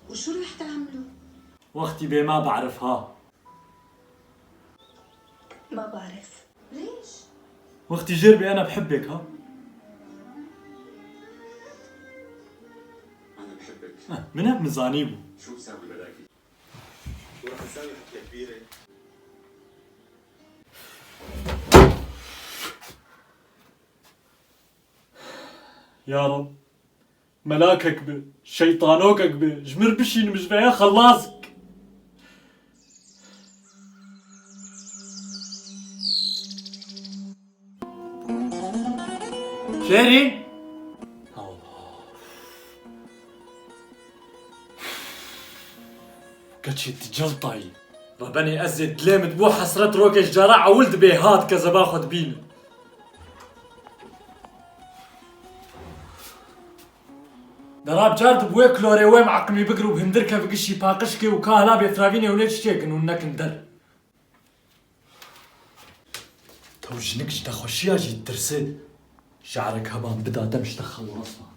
وشو رح تعملوا؟ وقتي بيه ما بعرف ها. ما بعرف. ليش؟ وقتي جربي أنا بحبك ها. أنا بحبك. من هيك مزانيبه. شو بساوي بلاكي؟ ورح نساوي حفلة كبيرة. يا رب ملاكك به شيطانوكك به جمر بشين مش بيا خلاصك. شيرين كتشي تجلطي ربني أزد ليمت بو حسرت روكش جراع ولد بيهات كذا باخد بينا. دراب جارد بوي كلوري وي معقمي بقرو بهندركا بقشي باقشكي وكاهلا بيفرافيني ونيتش تيكن ونك ندر توجنكش تخشيا جي ترسد شعرك هبان بدا دمش تخل رصنا.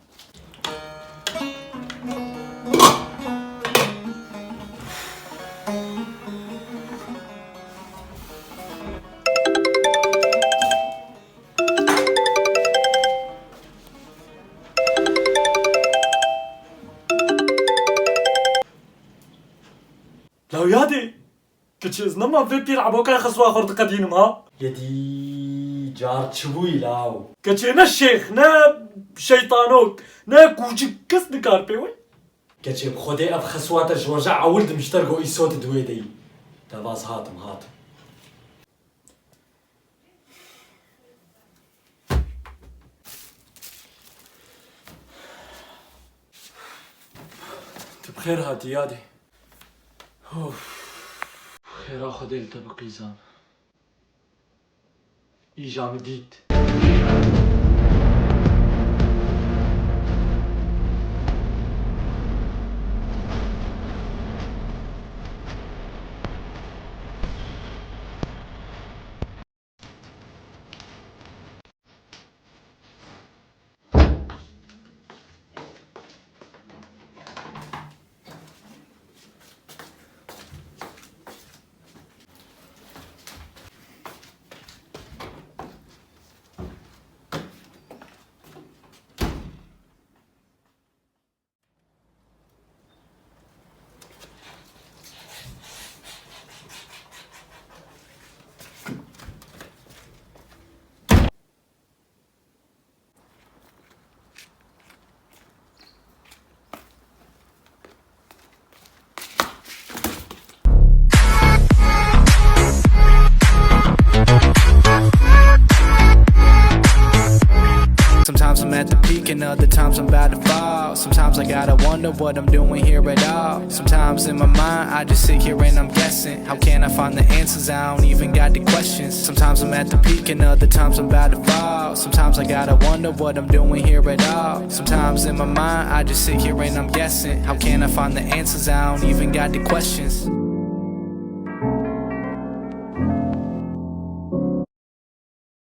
لو يادي كتشيز نما في بيلعبوا كاي خسوا خرط قديم ها يدي جار شبوي لاو كتشينا الشيخ نا شيطانوك نا كوجي كس دكار بيوي كتشي بخودي اف خسوات جورجع ولد مشترقو يسوت دويدي تباز هاتم هاتم بخير هاتي يادي خير اخذ التبقي زان ايجا مديد Sometimes I'm at the peak and other times I'm about to fall. Sometimes I gotta wonder what I'm doing here at all. Sometimes in my mind I just sit here and I'm guessing. How can I find the answers? I don't even got the questions. Sometimes I'm at the peak and other times I'm about to fall. Sometimes I gotta wonder what I'm doing here at all. Sometimes in my mind I just sit here and I'm guessing. How can I find the answers? I don't even got the questions.